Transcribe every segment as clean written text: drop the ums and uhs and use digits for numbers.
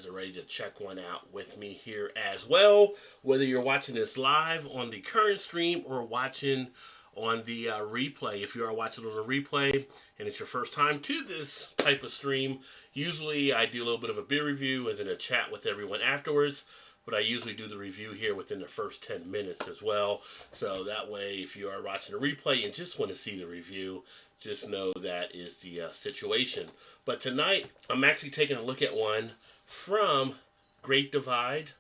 guys are ready to check one out with me here as well. Whether you're watching this live on the current stream or watching on the replay. If you are watching on the replay and it's your first time to this type of stream, usually I do a little bit of a beer review and then a chat with everyone afterwards. But I usually do the review here within the first 10 minutes as well. So that way, if you are watching a replay and just want to see the review, just know that is the situation. But tonight, I'm actually taking a look at one from Great Divide.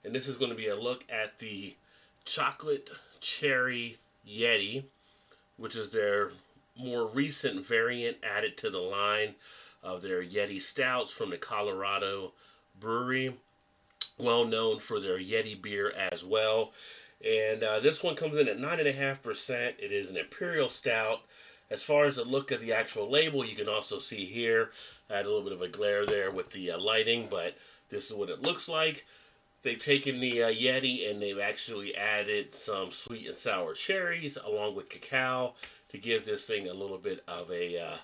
And this is going to be a look at the Chocolate Cherry Yeti, which is their more recent variant added to the line of their Yeti Stouts from the Colorado brewery. Well known for their Yeti beer as well. And this one comes in at 9.5%. It is an Imperial Stout. As far as the look of the actual label, you can also see here, I had a little bit of a glare there with the lighting, but this is what it looks like. They've taken the Yeti and they've actually added some sweet and sour cherries along with cacao to give this thing a little bit of a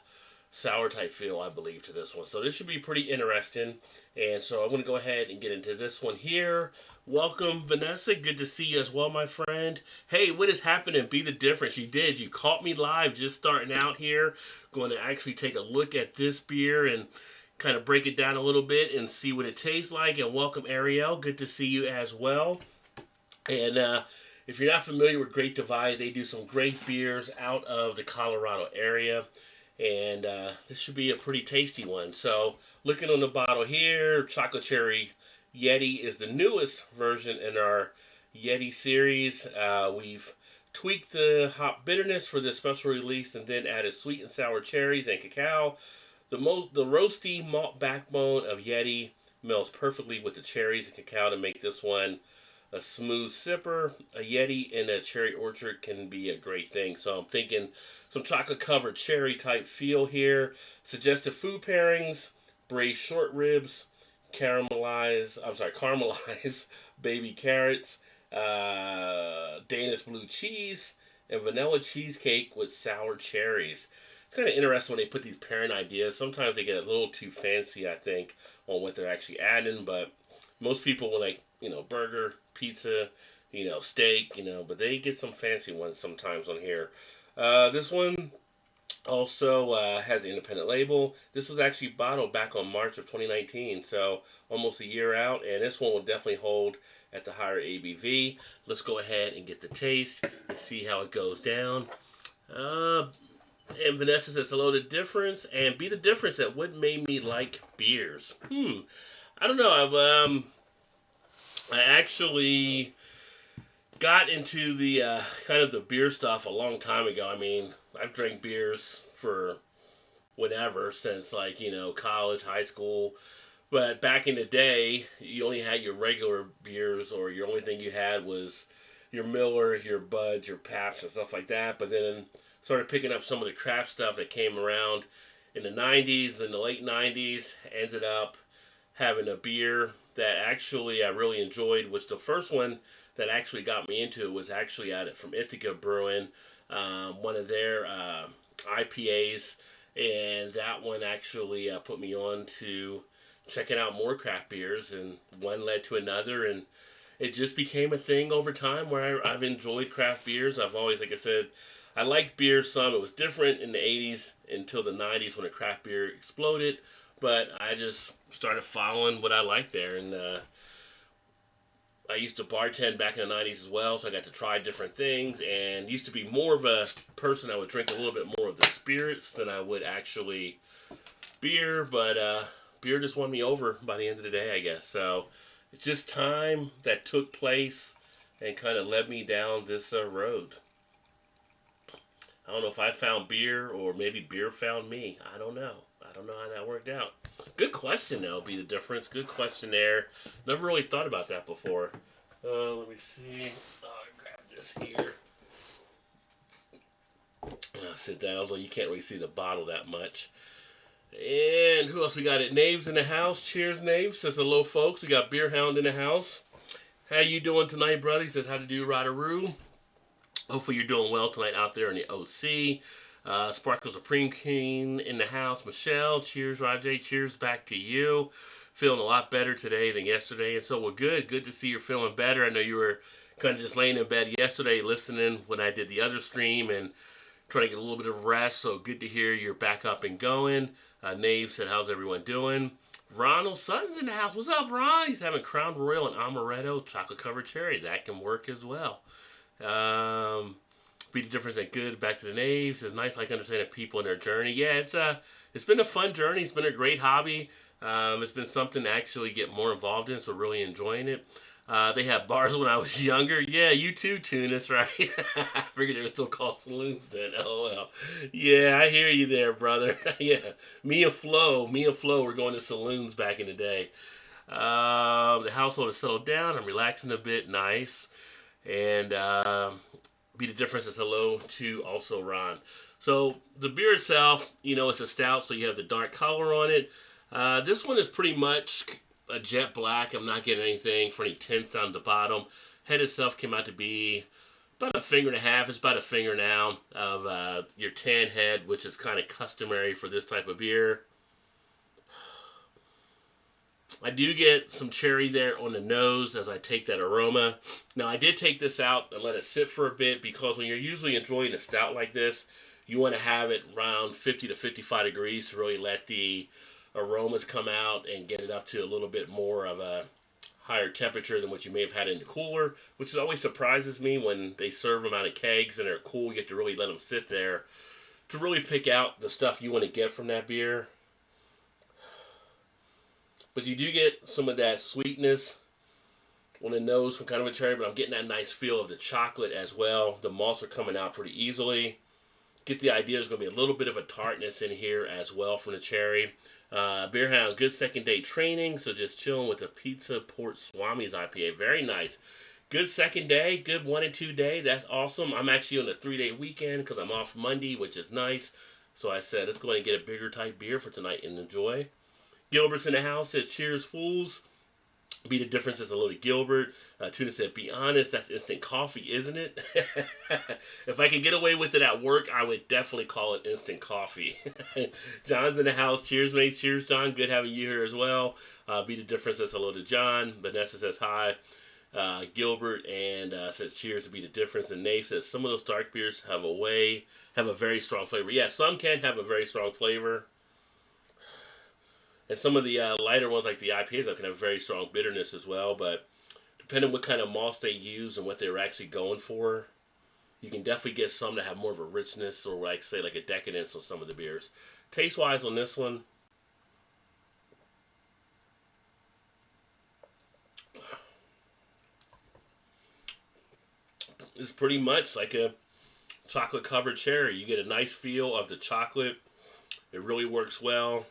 sour type feel, I believe, to this one. So this should be pretty interesting. And so I'm going to go ahead and get into this one here. Welcome, Vanessa. Good to see you as well, my friend. Hey, what is happening? Be the difference. You did. You caught me live just starting out here. Going to actually take a look at this beer and kind of break it down a little bit and see what it tastes like. And welcome, Ariel. Good to see you as well. And if you're not familiar with Great Divide, they do some great beers out of the Colorado area. And this should be a pretty tasty one. So looking on the bottle here, Chocolate Cherry Yeti is the newest version in our Yeti series. We've tweaked the hop bitterness for this special release and then added sweet and sour cherries and cacao. The roasty malt backbone of Yeti melds perfectly with the cherries and cacao to make this one a smooth sipper. A Yeti in a cherry orchard can be a great thing. So I'm thinking some chocolate covered cherry type feel here. Suggested food pairings: braised short ribs, caramelized baby carrots, Danish blue cheese, and vanilla cheesecake with sour cherries. It's kind of interesting when they put these pairing ideas. Sometimes they get a little too fancy, I think, on what they're actually adding. But most people will like, burger, pizza, steak, but they get some fancy ones sometimes on here. This one also has an independent label. This was actually bottled back on March of 2019, so almost a year out, and this one will definitely hold at the higher ABV. Let's go ahead and get the taste and see how it goes down. And Vanessa says hello to difference and be the difference at what made me like beers. I don't know. I actually got into the kind of the beer stuff a long time ago. I mean, I've drank beers for whenever, since college, high school. But back in the day, you only had your regular beers, or your only thing you had was your Miller, your Buds, your Paps, and stuff like that. But then started picking up some of the craft stuff that came around in the 90s, in the late 90s. Ended up having a beer that actually I really enjoyed, which the first one that actually got me into it was actually out from Ithaca Brewing, one of their IPAs, and that one actually put me on to checking out more craft beers, and one led to another, and it just became a thing over time where I've enjoyed craft beers. I've always, like I said, I liked beer some. It was different in the 80s until the 90s when the craft beer exploded, but I just started following what I liked there, and I used to bartend back in the 90s as well, so I got to try different things, and used to be more of a person that would drink a little bit more of the spirits than I would actually beer, but beer just won me over by the end of the day, I guess. So it's just time that took place and kind of led me down this road. I don't know if I found beer or maybe beer found me. I don't know. I don't know how that worked out. Good question, though, be the difference. Good question there. Never really thought about that before. Let me see. Grab this here. I'll sit down, although you can't really see the bottle that much. And who else we got? Naves in the house. Cheers, Nave. Says hello, folks. We got Beer Hound in the house. How you doing tonight, brother? He says, how to do, Rodaroo. Hopefully you're doing well tonight out there in the OC. Sparkle Supreme King in the house. Michelle, cheers, Rajay. Cheers back to you. feeling a lot better today than yesterday, and so we're good. Good to see you're feeling better. I know you were kind of just laying in bed yesterday listening when I did the other stream and trying to get a little bit of rest, so good to hear you're back up and going. Nave said, how's everyone doing? Ronald Sutton's in the house. What's up, Ron? He's having Crown Royal and Amaretto chocolate covered cherry. That can work as well. Be the difference that good. Back to the Naves. It's nice, like understanding people in their journey. Yeah, it's been a fun journey. It's been a great hobby. It's been something to actually get more involved in, so really enjoying it. They had bars when I was younger. Yeah, you too, Tunis, right? I figured they were still called saloons then. Oh well. Yeah, I hear you there, brother. Yeah, me and Flo were going to saloons back in the day. The household has settled down. I'm relaxing a bit. Nice. And be the difference is hello to also Ron. So the beer itself, it's a stout, so you have the dark color on it. This one is pretty much a jet black. I'm not getting anything for any tints on the bottom. Head itself came out to be about a finger and a half. It's about a finger now of your tan head, which is kind of customary for this type of beer. I do get some cherry there on the nose as I take that aroma. Now, I did take this out and let it sit for a bit because when you're usually enjoying a stout like this, you want to have it around 50 to 55 degrees to really let the aromas come out and get it up to a little bit more of a higher temperature than what you may have had in the cooler, which always surprises me when they serve them out of kegs and they're cool. You have to really let them sit there to really pick out the stuff you want to get from that beer. But you do get some of that sweetness on the nose from kind of a cherry, but I'm getting that nice feel of the chocolate as well. The malts are coming out pretty easily. Get the idea there's going to be a little bit of a tartness in here as well from the cherry. Beer Hound, good second day training, so just chilling with the Pizza Port Swami's IPA. Very nice. Good second day, good 1 and 2 day. That's awesome. I'm actually on a 3-day weekend because I'm off Monday, which is nice. So I said, let's go ahead and get a bigger type beer for tonight and enjoy. Gilbert's in the house, says, cheers, fools. Be the difference is a little Gilbert. Tuna said, be honest, that's instant coffee, isn't it? If I could get away with it at work, I would definitely call it instant coffee. John's in the house. Cheers, mates. Cheers, John. Good having you here as well. Be the difference says hello to John. Vanessa says hi. Gilbert and says cheers to be the difference. And Nate says some of those dark beers have a very strong flavor. Yeah, some can have a very strong flavor. And some of the lighter ones, like the IPAs, can have very strong bitterness as well. But depending on what kind of malts they use and what they're actually going for, you can definitely get some that have more of a richness or, like, say, like a decadence on some of the beers. Taste-wise on this one, it's pretty much like a chocolate-covered cherry. You get a nice feel of the chocolate. It really works well.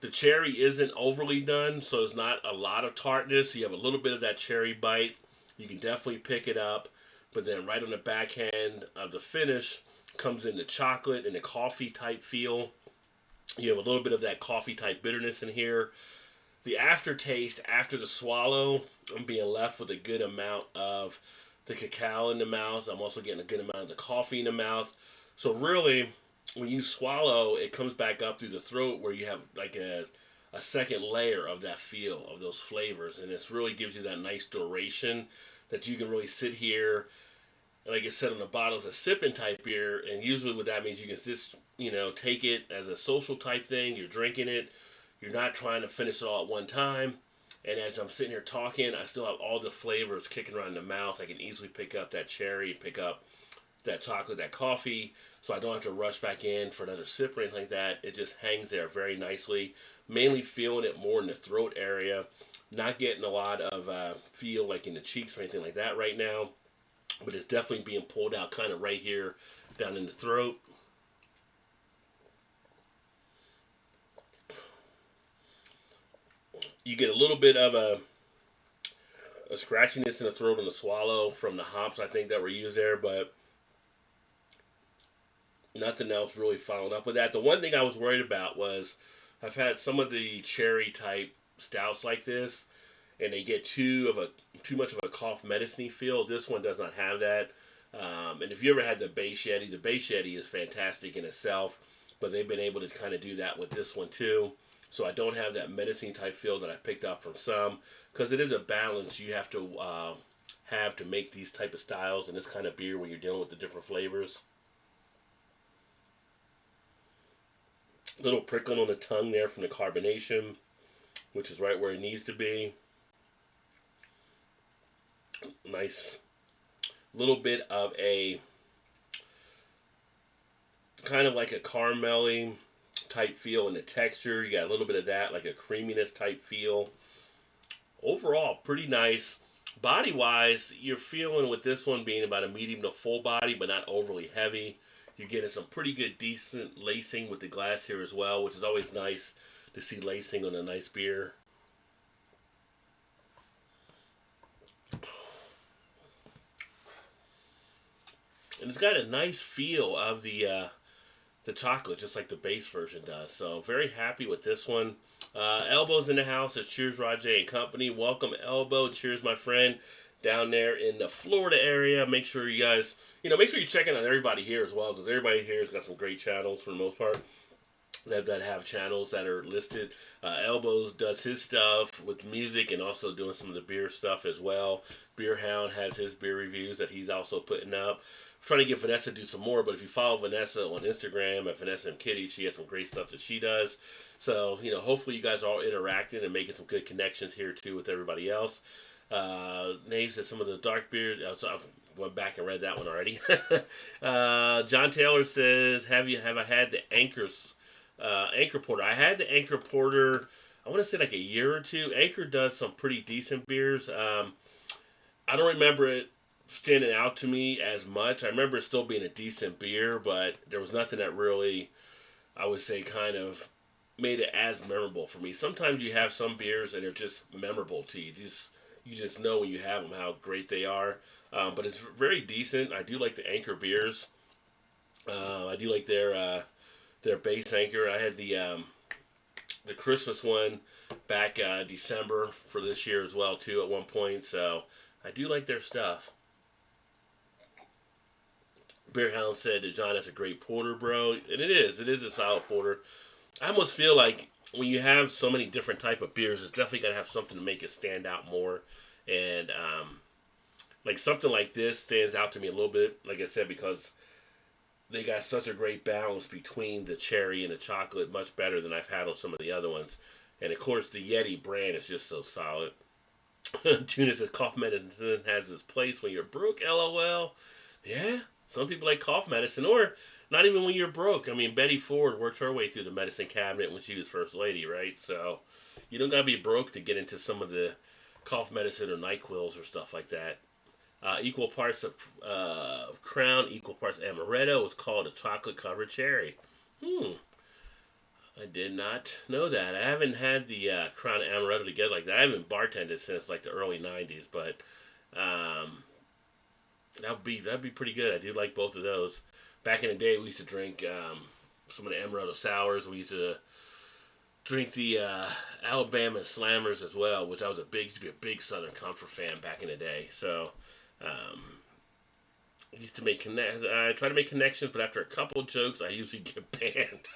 The cherry isn't overly done, so it's not a lot of tartness. You have a little bit of that cherry bite. You can definitely pick it up. But then right on the backhand of the finish comes in the chocolate and the coffee type feel. You have a little bit of that coffee type bitterness in here. The aftertaste after the swallow, I'm being left with a good amount of the cacao in the mouth. I'm also getting a good amount of the coffee in the mouth. So really, when you swallow, it comes back up through the throat where you have like a second layer of that feel, of those flavors. And this really gives you that nice duration that you can really sit here. Like I said on the bottle, it's a sipping type beer. And usually what that means, you can just, take it as a social type thing. You're drinking it. You're not trying to finish it all at one time. And as I'm sitting here talking, I still have all the flavors kicking around in the mouth. I can easily pick up that cherry, pick up that chocolate, that coffee, so I don't have to rush back in for another sip or anything like that. It just hangs there very nicely. Mainly feeling it more in the throat area. Not getting a lot of feel like in the cheeks or anything like that right now. But it's definitely being pulled out kind of right here down in the throat. You get a little bit of a scratchiness in the throat on the swallow from the hops I think that were used there, but nothing else really followed up with that. The one thing I was worried about was I've had some of the cherry type stouts like this, and they get too much of a cough medicine feel. This one does not have that. And if you ever had the base Yeti, is fantastic in itself, but they've been able to kind of do that with this one too. so I don't have that menacing type feel that I picked up from some, because it is a balance you have to make these type of styles and this kind of beer when you're dealing with the different flavors. Little prickling on the tongue there from the carbonation, which is right where it needs to be. Nice little bit of a kind of like a caramelly type feel in the texture. You got a little bit of that, like a creaminess type feel. Overall, pretty nice. Body wise, you're feeling with this one being about a medium to full body, but not overly heavy. You're getting some pretty good, decent lacing with the glass here as well, which is always nice to see lacing on a nice beer. And it's got a nice feel of the chocolate, just like the base version does. So very happy with this one. Elbow's in the house. It's Cheers Rajay and Company. Welcome, Elbow. Cheers, my friend, down there in the Florida area. Make sure you guys, make sure you're checking on everybody here as well, because everybody here has got some great channels for the most part. That have channels that are listed. Elbows does his stuff with music and also doing some of the beer stuff as well. Beer Hound has his beer reviews that he's also putting up. I'm trying to get Vanessa to do some more, but if you follow Vanessa on Instagram at Vanessa and Kitty, she has some great stuff that she does. So, hopefully you guys are all interacting and making some good connections here too with everybody else. Names of some of the dark beers. So I went back and read that one already. John Taylor says, Have I had the Anchor Porter? I had the Anchor Porter, I want to say like a year or two. Anchor does some pretty decent beers. I don't remember it standing out to me as much. I remember it still being a decent beer, but there was nothing that really, I would say, kind of made it as memorable for me. Sometimes you have some beers and they're just memorable to you. You just know when you have them how great they are. But it's very decent. I do like the Anchor beers. I do like their base Anchor. I had the Christmas one back December for this year as well too at one point. So I do like their stuff. Beer Hound said that John has a great porter, bro, and it is a solid porter. I almost feel like when you have so many different type of beers, it's definitely got to have something to make it stand out more. And like something like this stands out to me a little bit, like I said, because they got such a great balance between the cherry and the chocolate, much better than I've had on some of the other ones. And of course, the Yeti brand is just so solid. Tuna says cough medicine has its place when you're broke. LOL. Yeah, some people like cough medicine, or not even when you're broke. I mean, Betty Ford worked her way through the medicine cabinet when she was first lady, right? So you don't gotta be broke to get into some of the cough medicine or NyQuils or stuff like that. Equal parts of Crown, equal parts Amaretto was called a chocolate covered cherry. I did not know that. I haven't had the Crown and Amaretto together like that. I haven't bartended since like the early '90s, but that'd be pretty good. I do like both of those. Back in the day, we used to drink some of the Amaretto sours. We used to drink the Alabama Slammers as well, which used to be a big Southern Comfort fan back in the day. So I used to I try to make connections, but after a couple jokes, I usually get banned.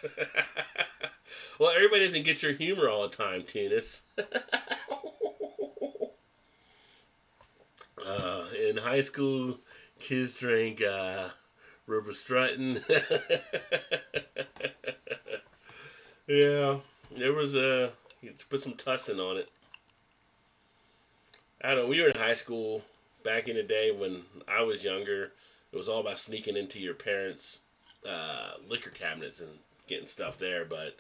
Well, everybody doesn't get your humor all the time, Tunis. In high school, kids drank River Strutton. Yeah, there was you put some tussin on it. I don't know. We were in high school back in the day when I was younger. It was all about sneaking into your parents' liquor cabinets and getting stuff there. But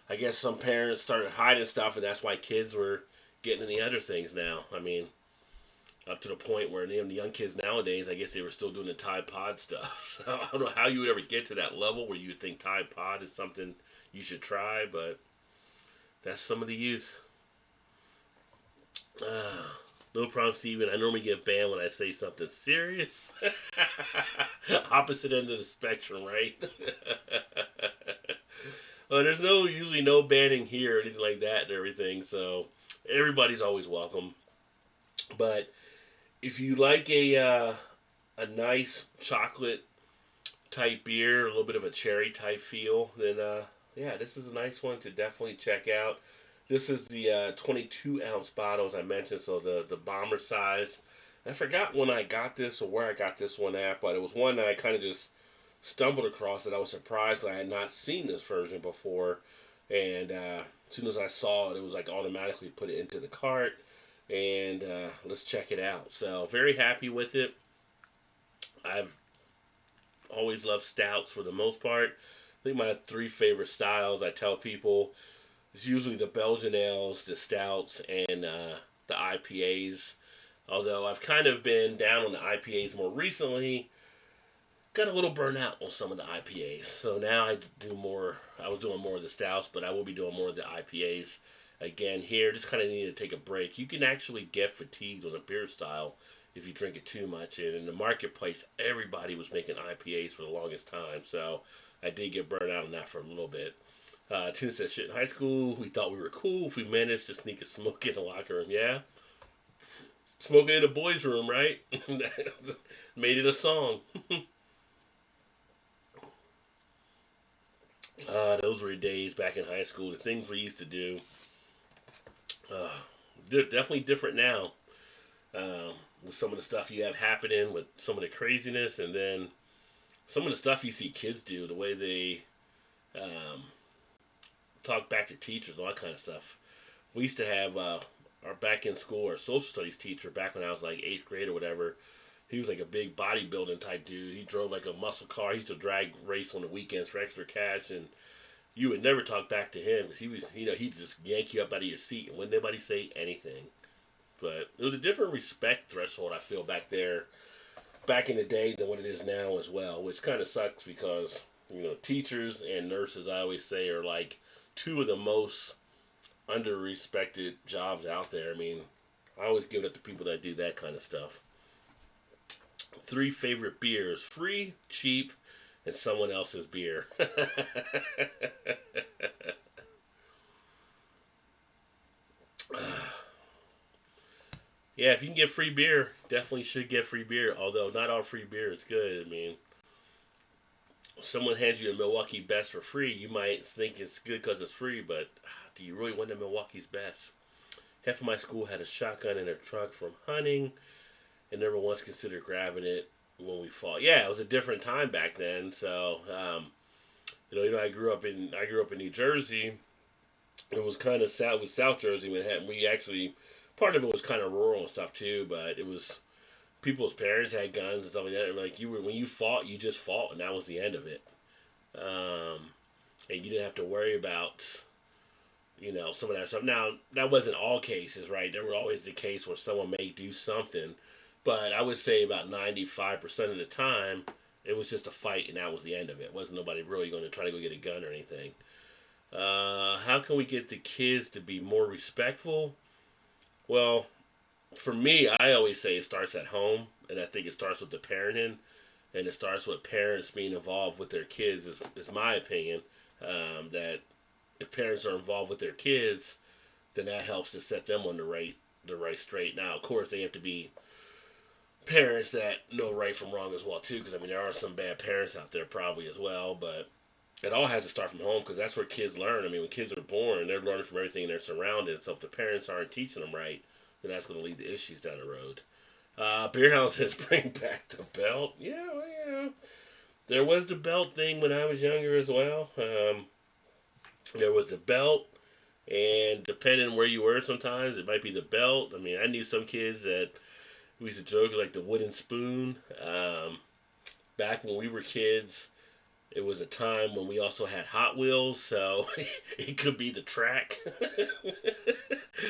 I guess some parents started hiding stuff, and that's why kids were getting into other things now. I mean, up to the point where the young kids nowadays, I guess they were still doing the Tide Pod stuff. So I don't know how you would ever get to that level where you would think Tide Pod is something you should try, but that's some of the youth. No problem, Steven. I normally get banned when I say something serious. Opposite end of the spectrum, right? Well, there's usually no banning here or anything like that and everything, so everybody's always welcome. But if you like a nice chocolate type beer, a little bit of a cherry type feel, then Yeah, this is a nice one to definitely check out. This is the 22-ounce bottle, as I mentioned, so the bomber size. I forgot when I got this or where I got this one at, but it was one that I kind of just stumbled across that I was surprised that I had not seen this version before. And as soon as I saw it, it was like automatically put it into the cart. And let's check it out. So, very happy with it. I've always loved stouts for the most part. I think my three favorite styles I tell people is usually the Belgian ales, the stouts, and the IPAs. Although I've kind of been down on the IPAs more recently, got a little burnt out on some of the IPAs. So now I do more. I was doing more of the stouts, but I will be doing more of the IPAs again here. Just kind of need to take a break. You can actually get fatigued on a beer style if you drink it too much. And in the marketplace, everybody was making IPAs for the longest time. So I did get burnt out on that for a little bit. Tuna said, shit, in high school, we thought we were cool if we managed to sneak a smoke in the locker room. Yeah, smoking in the boys' room, right? Made it a song. Those were days back in high school. The things we used to do, uh, they're definitely different now. With some of the stuff you have happening, with some of the craziness, and then some of the stuff you see kids do, the way they um, talk back to teachers, all that kind of stuff. We used to have our back in school, our social studies teacher, back when I was like eighth grade or whatever. He was like a big bodybuilding type dude. He drove like a muscle car. He used to drag race on the weekends for extra cash, and you would never talk back to him because he was, he'd just yank you up out of your seat and wouldn't nobody say anything. But it was a different respect threshold I feel back there, back in the day than what it is now as well, which kind of sucks because teachers and nurses I always say are like two of the most under-respected jobs out there. I mean, I always give it up to people that do that kind of stuff. Three favorite beers: free, cheap, and someone else's beer. Yeah, if you can get free beer, definitely should get free beer. Although not all free beer is good. I mean, if someone hands you a Milwaukee Best for free, you might think it's good because it's free, but do you really want the Milwaukee's Best? Half of my school had a shotgun in their truck from hunting, and never once considered grabbing it when we fought. Yeah, it was a different time back then. So, I grew up in New Jersey. It was kind of south with South Jersey, Manhattan. We actually part of it was kind of rural and stuff too, but it was people's parents had guns and stuff like that. And like you were when you fought, you just fought, and that was the end of it. Um, and you didn't have to worry about some of that stuff. Now that wasn't all cases, right? There were always the case where someone may do something, but I would say about 95% of the time, it was just a fight, and that was the end of it. Wasn't nobody really going to try to go get a gun or anything. How can we get the kids to be more respectful? Well, for me, I always say it starts at home, and I think it starts with the parenting, and it starts with parents being involved with their kids. Is my opinion that if parents are involved with their kids, then that helps to set them on the right straight. Now, of course, they have to be parents that know right from wrong as well too, because I mean there are some bad parents out there probably as well, but it all has to start from home because that's where kids learn. I mean, when kids are born, they're learning from everything they're surrounded. So if the parents aren't teaching them right, then that's going to lead to issues down the road. Beer House says bring back the belt. Yeah, well, there was the belt thing when I was younger as well. There was the belt, and depending on where you were, sometimes it might be the belt. I mean, I knew some kids that we used to joke like the wooden spoon. Back when we were kids, it was a time when we also had Hot Wheels, so it could be the track.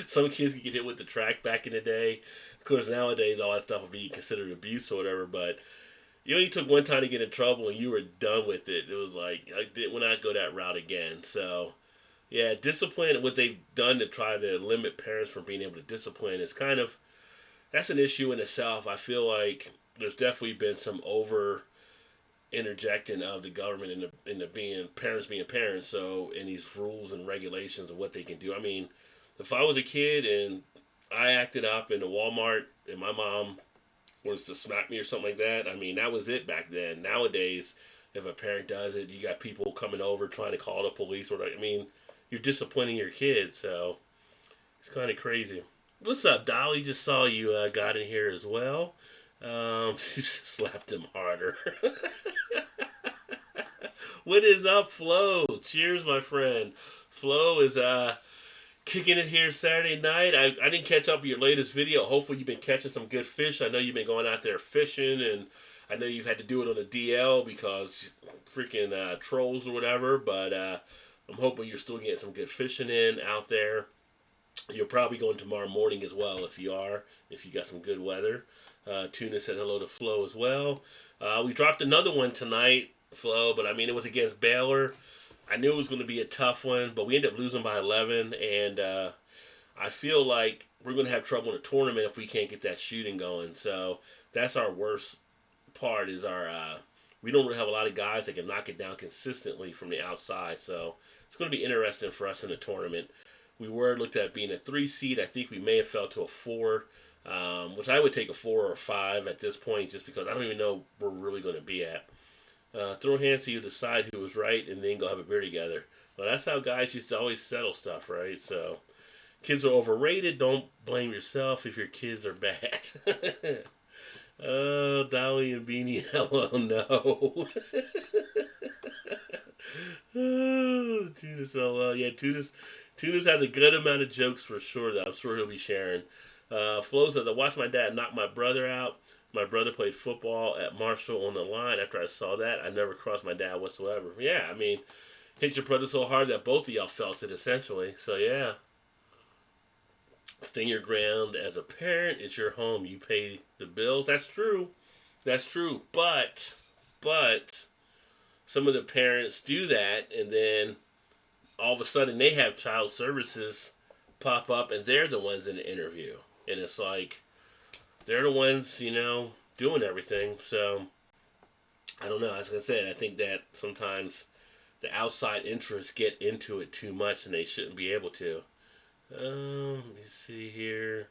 Some kids could get hit with the track back in the day. Of course, nowadays all that stuff would be considered abuse or whatever. But you only took one time to get in trouble, and you were done with it. It was like I did when I go that route again. So yeah, discipline. What they've done to try to limit parents from being able to discipline is kind of that's an issue in itself. I feel like there's definitely been some over interjecting of the government into being parents being parents. So in these rules and regulations of what they can do. I mean, if I was a kid and I acted up in the Walmart and my mom was to smack me or something like that, I mean that was it back then. Nowadays, if a parent does it, you got people coming over trying to call the police. Or I mean, you're disciplining your kids, so it's kind of crazy. What's up, Dolly? Just saw you got in here as well. She slapped him harder. What is up, Flo? Cheers, my friend. Flo is kicking it here Saturday night. I didn't catch up with your latest video. Hopefully you've been catching some good fish. I know you've been going out there fishing, and I know you've had to do it on a DL because freaking trolls or whatever. But I'm hoping you're still getting some good fishing in out there. You're probably going tomorrow morning as well if you are, if you got some good weather. Tuna said hello to Flo as well. We dropped another one tonight, Flo, but I mean, it was against Baylor. I knew it was going to be a tough one, but we ended up losing by 11, and I feel like we're going to have trouble in the tournament if we can't get that shooting going. So that's our worst part is we don't really have a lot of guys that can knock it down consistently from the outside. So it's going to be interesting for us in the tournament. We were looked at being a 3 seed. I think we may have fell to a 4, which I would take a 4 or a 5 at this point just because I don't even know where we're really going to be at. Throw hands so you decide who was right and then go have a beer together. Well, that's how guys used to always settle stuff, right? So, kids are overrated. Don't blame yourself if your kids are bad. Oh, Dolly and Beanie, hello, no. Oh, Tunis, hello. Yeah, Tunis has a good amount of jokes for sure that I'm sure he'll be sharing. Flo says, I watched my dad knock my brother out. My brother played football at Marshall on the line. After I saw that, I never crossed my dad whatsoever. Yeah, I mean, hit your brother so hard that both of y'all felt it essentially. So yeah, stand your ground as a parent. It's your home. You pay the bills. That's true. That's true. But some of the parents do that, and then all of a sudden they have child services pop up, and they're the ones in the interview, and it's like they're the ones, doing everything. So I don't know. As I said, I think that sometimes the outside interests get into it too much, and they shouldn't be able to. Let me see here.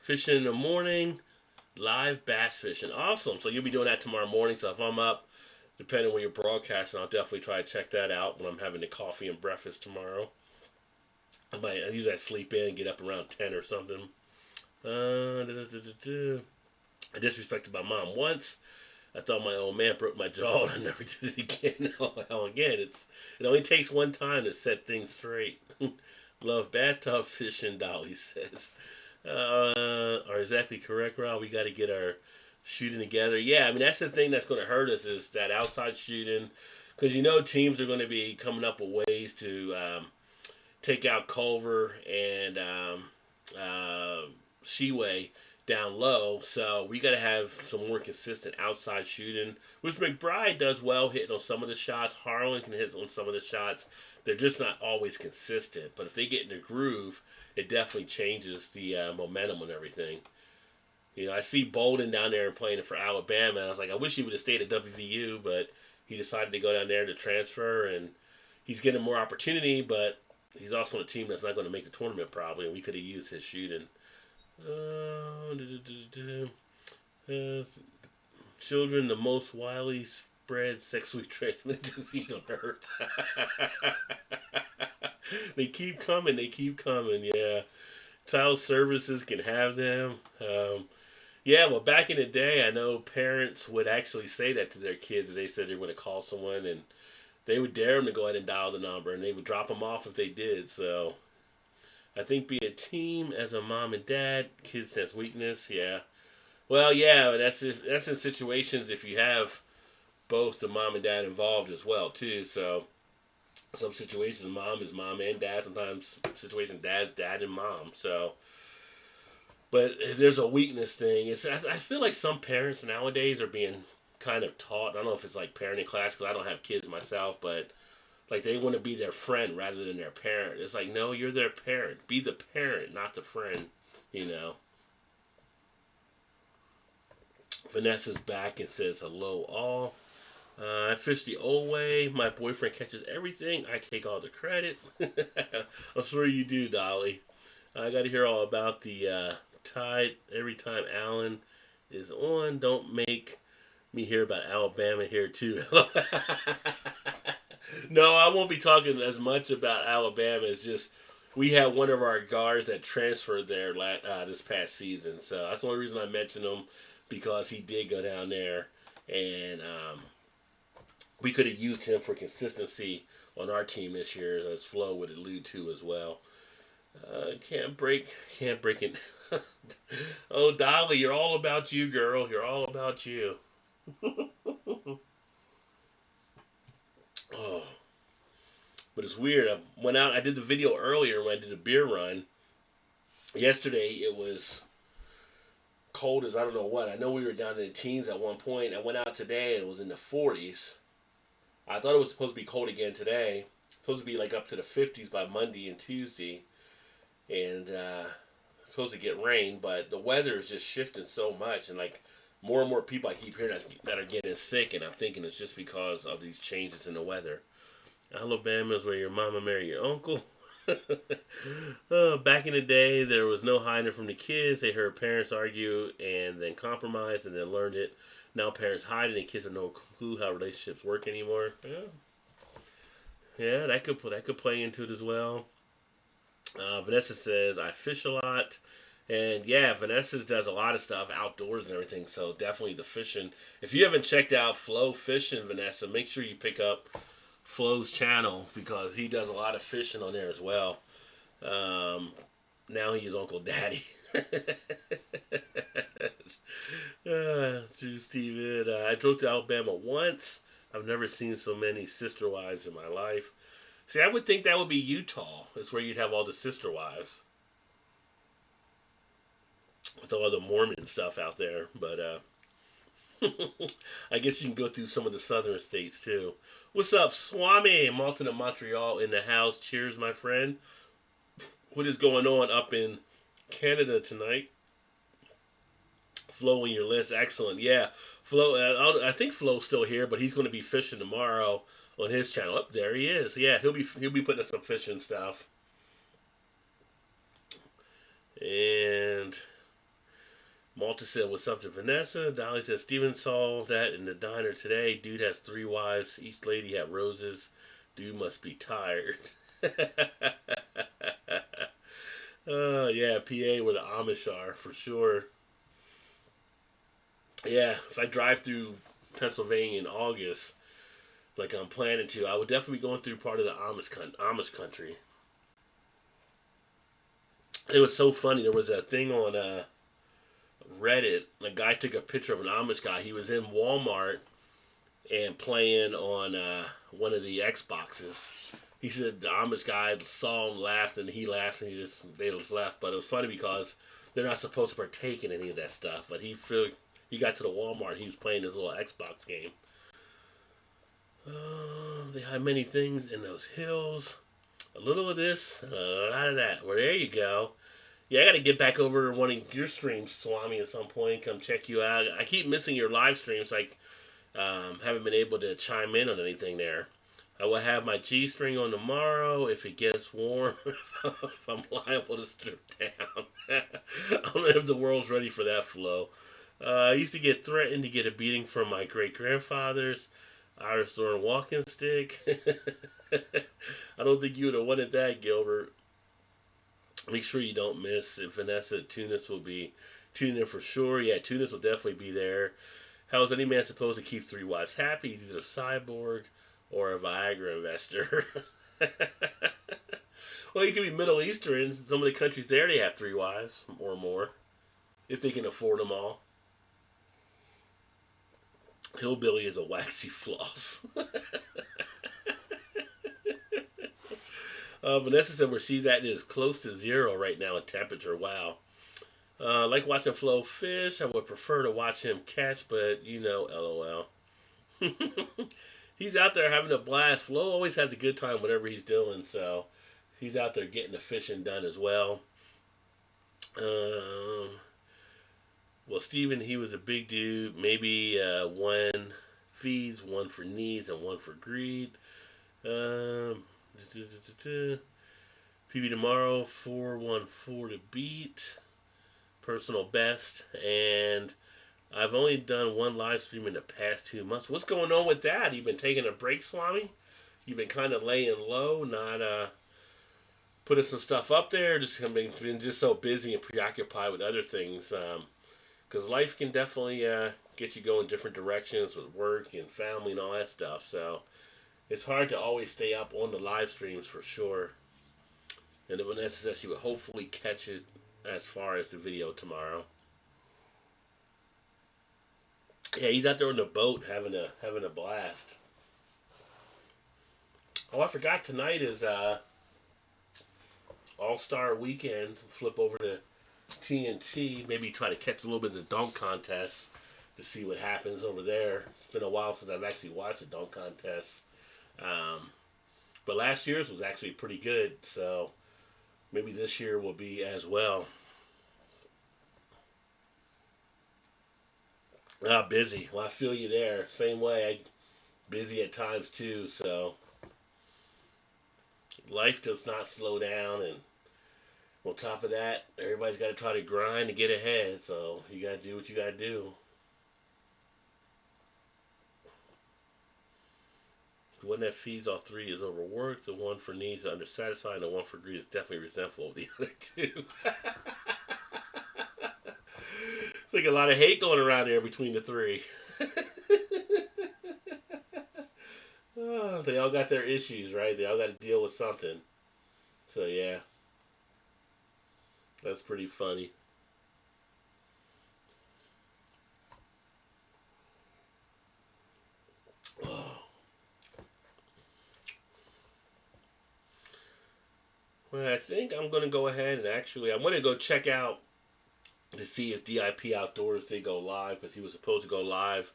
Fishing in the morning, live bass fishing. Awesome. So you'll be doing that tomorrow morning. So if I'm up, depending on when you're broadcasting, I'll definitely try to check that out when I'm having the coffee and breakfast tomorrow. I usually sleep in, get up around 10 or something. I disrespected my mom once. I thought my old man broke my jaw and I never did it again. Again, it only takes one time to set things straight. Love bathtub fishing, Dolly says. Are exactly correct, Rob. We got to get our shooting together. Yeah, I mean, that's the thing that's going to hurt us is that outside shooting. Because teams are going to be coming up with ways to take out Culver and Sheway down low. So we got to have some more consistent outside shooting, which McBride does well hitting on some of the shots. Harlan can hit on some of the shots. They're just not always consistent. But if they get in the groove, it definitely changes the momentum and everything. I see Bolden down there playing for Alabama, and I was like, I wish he would have stayed at WVU, but he decided to go down there to transfer, and he's getting more opportunity, but he's also on a team that's not going to make the tournament probably, and we could have used his shooting. Children, the most widely spread sexually transmitted disease on earth. They keep coming. Yeah. Child services can have them. Yeah, well, back in the day, I know parents would actually say that to their kids if they said they were going to call someone, and they would dare them to go ahead and dial the number, and they would drop them off if they did. So I think be a team as a mom and dad, kids sense weakness. Yeah. Well, yeah, that's in situations if you have both the mom and dad involved as well too. So some situations mom is mom and dad. Sometimes situations dad's dad and mom. So, but there's a weakness thing. I feel like some parents nowadays are being kind of taught. I don't know if it's like parenting class because I don't have kids myself, but like they want to be their friend rather than their parent. It's like, no, you're their parent. Be the parent, not the friend. Vanessa's back and says hello all. I fish the old way. My boyfriend catches everything. I take all the credit. I'm sure you do, Dolly. I got to hear all about the tide every time Alan is on. Don't make me hear about Alabama here too. No, I won't be talking as much about Alabama. It's just we had one of our guards that transferred there this past season, so that's the only reason I mentioned him because he did go down there, and we could have used him for consistency on our team this year, as Flo would allude to as well. Can't break it. Oh, Dolly, you're all about you, girl. You're all about you. Oh, but it's weird. I went out. I did the video earlier when I did the beer run. Yesterday it was cold as I don't know what. I know we were down in the teens at one point. I went out today and it was in the 40s. I thought it was supposed to be cold again today. Supposed to be like up to the 50s by Monday and Tuesday, and supposed to get rain. But the weather is just shifting so much, and like more and more people I keep hearing that are getting sick, and I'm thinking it's just because of these changes in the weather. Alabama is where your mama married your uncle. Back in the day, there was no hiding from the kids. They heard parents argue and then compromise and then learned it. Now parents hide and the kids have no clue how relationships work anymore. Yeah, that could play into it as well. Vanessa says I fish a lot, and yeah, Vanessa does a lot of stuff outdoors and everything. So definitely the fishing. If you haven't checked out Flo Fishing, Vanessa, make sure you pick up Flo's channel because he does a lot of fishing on there as well. Um, Now he's Uncle Daddy. True, Steven. I drove to Alabama once. I've never seen so many sister wives in my life. See, I would think that would be Utah. It's where you'd have all the sister wives with all the Mormon stuff out there. But I guess you can go through some of the southern states too. What's up, Swami? Malton of Montreal in the house. Cheers, my friend. What is going on up in Canada tonight? Flo in your list, excellent. Yeah, Flo. I think Flo's still here, but he's going to be fishing tomorrow on his channel. Up there he is. Yeah, he'll be putting up some fishing stuff. And Malta said, "What's up to Vanessa?" Dolly said, "Steven saw that in the diner today. Dude has three wives. Each lady had roses. Dude must be tired." Yeah, PA where the Amish are for sure. Yeah, if I drive through Pennsylvania in August, like I'm planning to, I would definitely be going through part of the Amish country. It was so funny. There was a thing on Reddit. A guy took a picture of an Amish guy. He was in Walmart and playing on one of the Xboxes. He said the Amish guy saw him, laughed, and he laughed, and they just left. But it was funny because they're not supposed to partake in any of that stuff. But he got to the Walmart. He was playing his little Xbox game. They have many things in those hills. A little of this, a lot of that. Well, there you go. Yeah, I got to get back over one of your streams, Swami, at some point. Come check you out. I keep missing your live streams. Like, haven't been able to chime in on anything there. I will have my G string on tomorrow if it gets warm. If I'm liable to strip down. I don't know if the world's ready for that flow. I used to get threatened to get a beating from my great grandfathers. Irish Thorn walking stick. I don't think you would have wanted that, Gilbert. Make sure you don't miss. If Vanessa Tunis will be tuning in for sure. Yeah, Tunis will definitely be there. How is any man supposed to keep three wives happy? He's either a cyborg or a Viagra investor. Well, you could be Middle Eastern. Some of the countries there, they have three wives or more. If they can afford them all. Hillbilly is a waxy floss. Vanessa said where she's at is close to zero right now in temperature. Wow. Like watching Flo fish. I would prefer to watch him catch, but lol. He's out there having a blast. Flo always has a good time whatever he's doing, so he's out there getting the fishing done as well. Um, well, Steven, he was a big dude. Maybe one feeds, one for needs, and one for greed. Um, PB tomorrow, 414 to beat. Personal best. And I've only done one live stream in the past 2 months. What's going on with that? You've been taking a break, Swami? You've been kind of laying low, not putting some stuff up there. Just been just so busy and preoccupied with other things. Because life can definitely get you going different directions with work and family and all that stuff. So it's hard to always stay up on the live streams for sure. And if necessary, you would hopefully catch it as far as the video tomorrow. Yeah, he's out there on the boat having a blast. Oh, I forgot tonight is All Star Weekend. Flip over to TNT. Maybe try to catch a little bit of the dunk contest to see what happens over there. It's been a while since I've actually watched a dunk contest. Um, but last year's was actually pretty good, so maybe this year will be as well. Busy. Well, I feel you there. Same way. I busy at times too. So life does not slow down, and on top of that, everybody's got to try to grind to get ahead. So you got to do what you got to do. The one that feeds all three is overworked. The one for needs is undersatisfied. And the one for greed is definitely resentful of the other two. It's like a lot of hate going around there between the three. Oh, they all got their issues, right? They all got to deal with something. So yeah, that's pretty funny. Oh. Well, I think I'm going to go ahead and I'm going to go check out to see if DIP Outdoors they go live because he was supposed to go live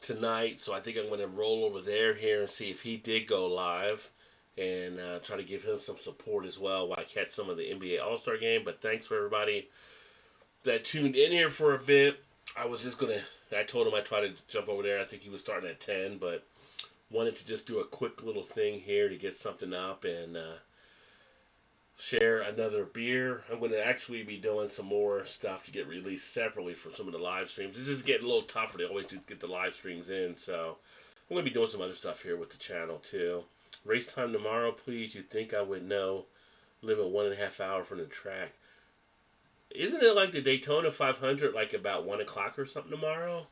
tonight. So I think I'm going to roll over there here and see if he did go live and try to give him some support as well while I catch some of the NBA All-Star game. But thanks for everybody that tuned in here for a bit. I told him I'd try to jump over there. I think he was starting at 10, but wanted to just do a quick little thing here to get something up and share another beer. I'm going to actually be doing some more stuff to get released separately from some of the live streams. This is getting a little tougher to always get the live streams in, so I'm going to be doing some other stuff here with the channel too. Race time tomorrow, please. You'd think I would know. Live at 1.5 hours from the track. Isn't it like the Daytona 500 like about 1 o'clock or something tomorrow?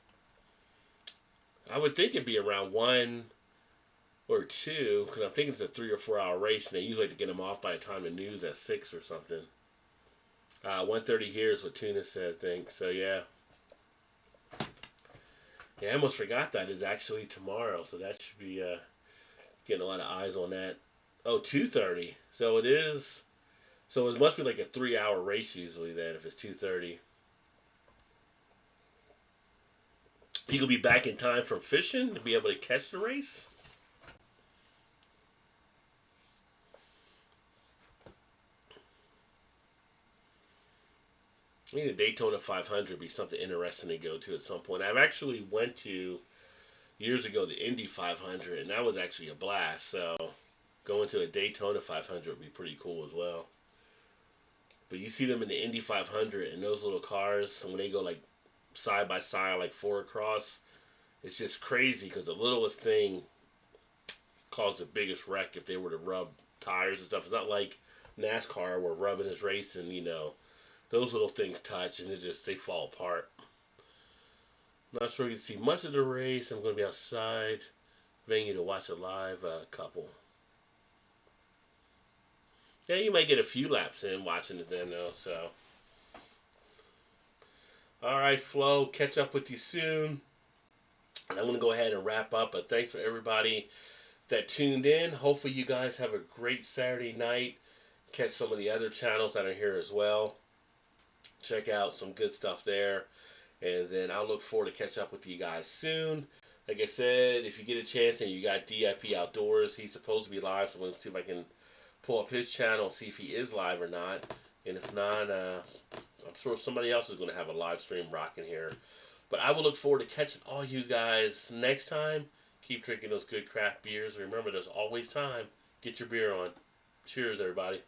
I would think it'd be around 1 or 2, because I'm thinking it's a 3 or 4 hour race, and they usually like to get them off by the time the news at 6 or something. 1:30 here is what Tuna said, I think. So yeah. Yeah, I almost forgot that is actually tomorrow, so that should be getting a lot of eyes on that. Oh, 2:30. So it is. So it must be like a 3 hour race usually then if it's 2:30. You could be back in time from fishing to be able to catch the race. I think the Daytona 500 would be something interesting to go to at some point. I've actually went to years ago the Indy 500, and that was actually a blast. So going to a Daytona 500 would be pretty cool as well. But you see them in the Indy 500 and those little cars, and when they go like side by side, like four across, it's just crazy because the littlest thing caused the biggest wreck if they were to rub tires and stuff. It's not like NASCAR where rubbing is racing, those little things touch and they fall apart. I'm not sure you can see much of the race. I'm going to be outside venue to watch a live couple. Yeah, you might get a few laps in watching it then though, so. Alright, Flo, catch up with you soon. And I'm going to go ahead and wrap up, but thanks for everybody that tuned in. Hopefully you guys have a great Saturday night. Catch some of the other channels that are here as well. Check out some good stuff there. And then I'll look forward to catch up with you guys soon. Like I said, if you get a chance and you got DIP Outdoors, he's supposed to be live, so I'm going to see if I can pull up his channel and see if he is live or not. And if not, I'm sure somebody else is going to have a live stream rocking here. But I will look forward to catching all you guys next time. Keep drinking those good craft beers. Remember, there's always time. Get your beer on. Cheers, everybody.